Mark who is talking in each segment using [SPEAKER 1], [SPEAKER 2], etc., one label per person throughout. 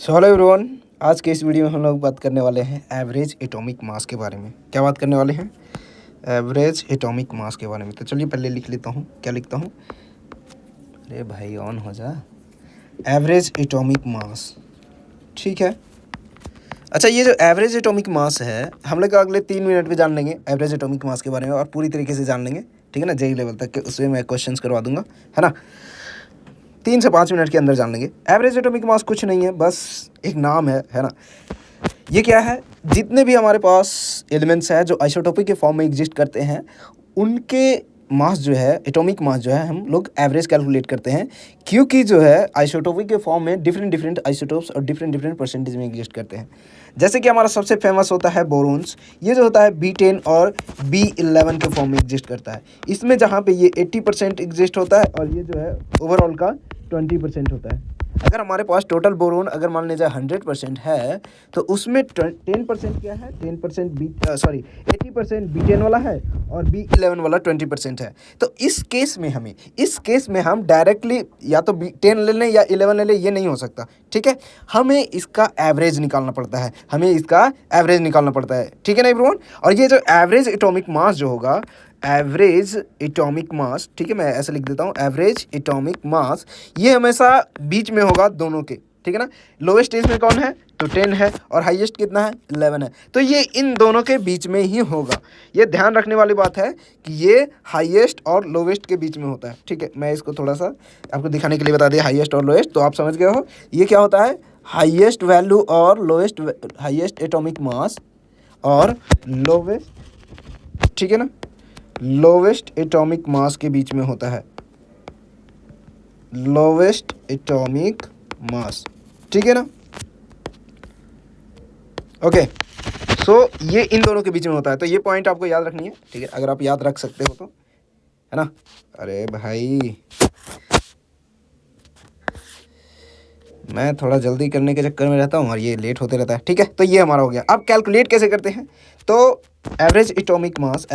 [SPEAKER 1] So hello everyone, आज के इस वीडियो में हम लोग बात करने वाले हैं एवरेज एटॉमिक मास के बारे में। क्या बात करने वाले हैं? एवरेज एटॉमिक मास के बारे में। तो चलिए पहले लिख लेता हूँ। क्या लिखता हूँ? अरे भाई ऑन हो जा। एवरेज एटॉमिक मास, ठीक है। अच्छा, ये जो एवरेज एटॉमिक मास है, हम लोग अगले 3 मिनट में जान लेंगे एवरेज एटॉमिक मास के बारे में और पूरी तरीके से जान लेंगे, ठीक है ना। जेई लेवल तक के उसमें मैं क्वेश्चन करवा दूंगा, है ना। 3 से 5 मिनट के अंदर जान लेंगे। एवरेज एटॉमिक मास कुछ नहीं है, बस एक नाम है ना। ये क्या है? जितने भी हमारे पास एलिमेंट्स हैं जो आइसोटोपिक के फॉर्म में एग्जिस्ट करते हैं, उनके मास जो है, एटॉमिक मास जो है, हम लोग एवरेज कैलकुलेट करते हैं, क्योंकि जो है आइसोटोपिक के फॉर्म में डिफरेंट डिफरेंट आइसोटोप्स और डिफरेंट डिफरेंट परसेंटेज में एग्जिस्ट करते हैं। जैसे कि हमारा सबसे फेमस होता है बोरोन्स। ये जो होता है B10 और B11 के फॉर्म में एग्जिस्ट करता है। इसमें जहाँ पे ये 80% एग्जिस्ट होता है और ये जो है ओवरऑल का 20% होता है। अगर हमारे पास टोटल बोरोन अगर मान लीजिए 100% है, तो उसमें 10% क्या है? 80% B10 वाला है और B11 वाला 20% है। तो इस केस में हम डायरेक्टली या तो B10 ले लें या 11 ले लें, ये नहीं हो सकता, ठीक है। हमें इसका एवरेज निकालना पड़ता है, ठीक है ना एवरीवन। और ये जो एवरेज एटॉमिक मास जो होगा, एवरेज एटॉमिक मास, ठीक है, मैं ऐसे लिख देता हूँ, एवरेज एटॉमिक मास, ये हमेशा बीच में होगा दोनों के, ठीक है ना। लोवेस्ट इसमें कौन है? तो 10 है और हाईएस्ट कितना है? 11 है। तो ये इन दोनों के बीच में ही होगा। ये ध्यान रखने वाली बात है कि ये हाईएस्ट और लोवेस्ट के बीच में होता है, ठीक है। मैं इसको थोड़ा सा आपको दिखाने के लिए बता दिया, हाईएस्ट और लोएस्ट, तो आप समझ गए हो ये क्या होता है। हाईएस्ट वैल्यू और लोएस्ट, हाईएस्ट एटॉमिक मास और लोवेस्ट, ठीक है ना, लोवेस्ट एटॉमिक मास के बीच में होता है, लोवेस्ट एटॉमिक मास, ठीक है ना। ओके, सो ये इन दोनों के बीच में होता है। तो ये पॉइंट आपको याद रखनी है, ठीक है, अगर आप याद रख सकते हो तो, है ना। अरे भाई, मैं थोड़ा जल्दी करने के चक्कर में रहता हूँ और ये लेट होते रहता है, ठीक है। तो ये हमारा हो गया। अब कैलकुलेट कैसे करते हैं? तो एवरेज एटॉमिक मास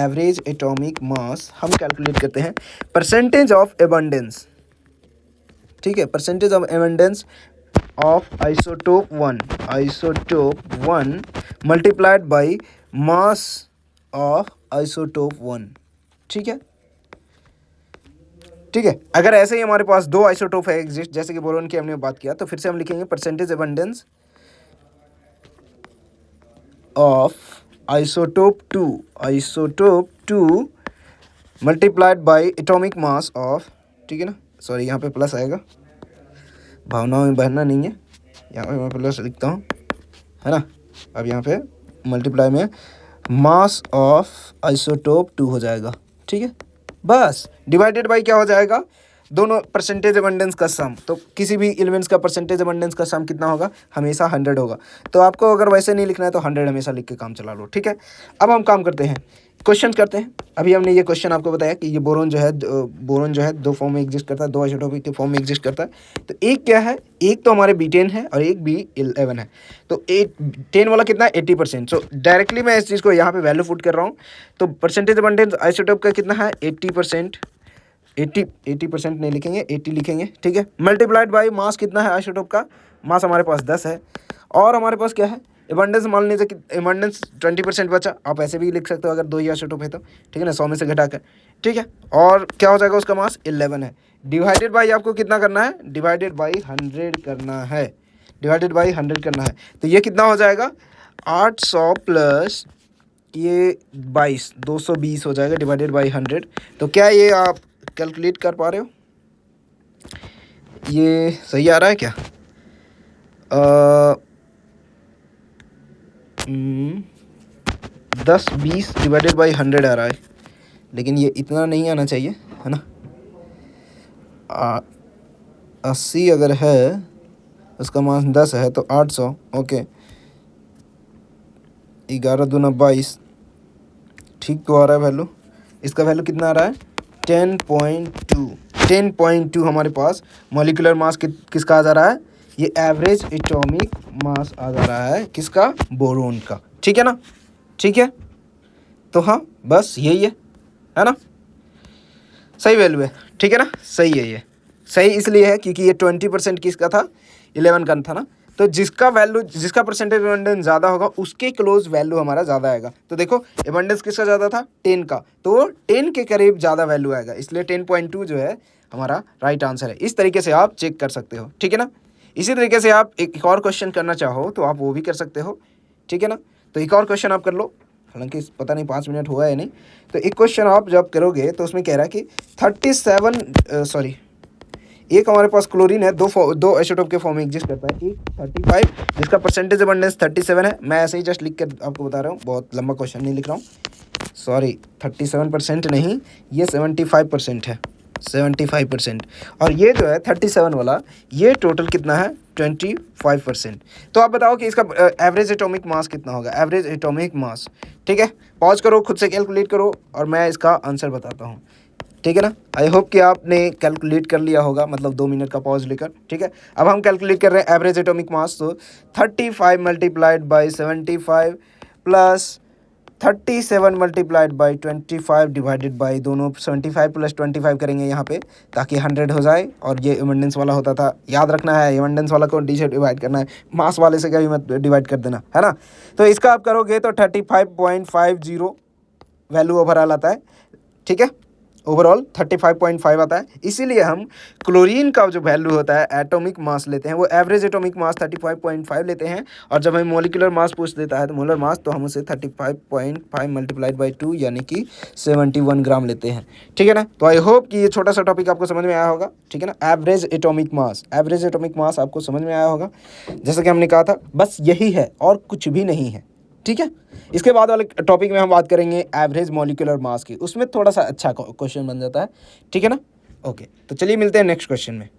[SPEAKER 1] हम कैलकुलेट करते हैं परसेंटेज ऑफ एबंडेंस, ठीक है, percentage of abundance of isotope 1 multiplied by mass of isotope 1, ठीक है। ठीक है, अगर ऐसे ही हमारे पास 2 आइसोटोप है एग्जिस्ट, जैसे कि बोरोन की हमने बात किया, तो फिर से हम लिखेंगे percentage abundance of isotope 2 multiplied by atomic mass of, ठीक है ना। सॉरी, यहाँ पे प्लस आएगा, भावनाओं में बहना नहीं है, यहाँ पे मैं प्लस लिखता हूँ, है ना। अब यहाँ पे मल्टीप्लाई में मास ऑफ आइसोटोप 2 हो जाएगा, ठीक है। बस डिवाइडेड बाई क्या हो जाएगा? दोनों परसेंटेज एबंडेंस का सम। तो किसी भी एलिमेंट्स का परसेंटेज एबंडेंस का सम कितना होगा? हमेशा 100 होगा। तो आपको अगर वैसे नहीं लिखना है तो 100 हमेशा लिख के काम चला लो, ठीक है। अब हम काम करते हैं, क्वेश्चन करते हैं। अभी हमने ये क्वेश्चन आपको बताया कि ये बोरोन जो है 2 फॉर्म में एग्जिस्ट करता है, 2 आइसोटोपिक के फॉर्म में एग्जिस्ट करता है। तो एक क्या है? एक तो हमारे B10 है और एक B11 है। तो 10 वाला कितना है? 80%। सो डायरेक्टली मैं इस चीज़ को यहाँ पे वैल्यू पुट कर रहा हूँ। तो परसेंटेज अबंडेंस आइसोटोप का कितना है? 80%। 80% नहीं लिखेंगे, 80 लिखेंगे, ठीक है। मल्टीप्लाइड बाई मास कितना है आइसोटोप का? मास हमारे पास 10 है। और हमारे पास क्या है? एबंडेंस मान लीजिए कि एबंडेंस 20% बचा। आप ऐसे भी लिख सकते हो अगर 2 ही आइसोटोप है तो, ठीक है ना, 100 में से घटाकर, ठीक है। और क्या हो जाएगा? उसका मास 11 है। डिवाइडेड बाई आपको कितना करना है? डिवाइडेड बाई 100 करना है, डिवाइडेड बाई 100 करना है। तो ये कितना हो जाएगा? 800 प्लस ये 22, 220 हो जाएगा, डिवाइडेड बाई 100। तो क्या ये आप कैलकुलेट कर पा रहे हो? ये सही आ रहा है क्या? 10-20 डिवाइडेड बाई 100 आ रहा है, लेकिन ये इतना नहीं आना चाहिए, है ना। 80 अगर है, उसका मान 10 है तो 800, ओके। 11 दूना 22, ठीक तो आ रहा है वैल्यू। इसका वैल्यू कितना आ रहा है? 10.2 हमारे पास मॉलिक्यूलर मास किसका आ जा रहा है? ये एवरेज एटॉमिक मास आ जा रहा है, किसका? बोरोन का, ठीक है ना, ठीक है। तो हाँ, बस यही है ना। सही वैल्यू है, ठीक है ना, सही है। ये सही इसलिए है क्योंकि ये 20% किसका था? 11 का था ना। तो जिसका परसेंटेज एबंडेंस ज़्यादा होगा उसके क्लोज वैल्यू हमारा ज़्यादा आएगा। तो देखो एबंडेंस किसका ज़्यादा था, 10 का, तो 10 के करीब ज़्यादा वैल्यू आएगा, इसलिए 10.2 जो है हमारा राइट आंसर है। इस तरीके से आप चेक कर सकते हो, ठीक है ना। इसी तरीके से आप एक और क्वेश्चन करना चाहो तो आप वो भी कर सकते हो, ठीक है ना। तो एक और क्वेश्चन आप कर लो, हालांकि पता नहीं 5 मिनट हुआ है नहीं। तो एक क्वेश्चन आप जब करोगे तो उसमें कह रहा है कि 37 एक हमारे पास क्लोरीन है, दो आइसोटोप के फॉर्म में एग्जिस्ट करता है, एक 35 जिसका परसेंटेज अबंडेंस 37 है। मैं ऐसे ही जस्ट लिख कर आपको बता रहा हूँ, बहुत लंबा क्वेश्चन नहीं लिख रहा हूँ, सॉरी 37% नहीं, ये 75% है, 75%। और ये जो है 37 वाला, ये टोटल कितना है 25%। तो आप बताओ कि इसका एवरेज एटॉमिक मास कितना होगा, एवरेज एटॉमिक मास, ठीक है। पॉज करो, खुद से कैलकुलेट करो और मैं इसका आंसर बताता हूँ, ठीक है ना। आई होप कि आपने कैलकुलेट कर लिया होगा, मतलब 2 मिनट का पॉज लेकर, ठीक है। अब हम कैलकुलेट कर रहे हैं एवरेज एटॉमिक मास। तो 35 multiplied by 75 plus 37 multiplied by 25 divided by, दोनों 75 प्लस 25 करेंगे यहाँ पे ताकि 100 हो जाए। और ये एबंडेंस वाला होता था, याद रखना है, एबंडेंस वाला को डी से डिवाइड करना है, मास वाले से कभी मत डिवाइड कर देना, है ना। तो इसका आप करोगे तो 35.50 वैल्यू ओवरऑल आता है, ठीक है। ओवरऑल 35.5 आता है। इसीलिए हम क्लोरीन का जो वैल्यू होता है एटॉमिक मास लेते हैं, वो एवरेज एटॉमिक मास 35.5 लेते हैं। और जब हमें मॉलिक्यूलर मास पूछ देता है तो मोलर मास, तो हम उसे 35.5 मल्टीप्लाइड बाई 2 यानी कि 71 ग्राम लेते हैं, ठीक है ना। तो आई होप कि ये छोटा सा टॉपिक आपको समझ में आया होगा, ठीक है ना। एवरेज एटॉमिक मास आपको समझ में आया होगा। जैसा कि हमने कहा था, बस यही है और कुछ भी नहीं है, ठीक है। इसके बाद वाले टॉपिक में हम बात करेंगे एवरेज मॉलिक्यूलर मास की, उसमें थोड़ा सा अच्छा क्वेश्चन बन जाता है, ठीक है ना। ओके, तो चलिए मिलते हैं नेक्स्ट क्वेश्चन में।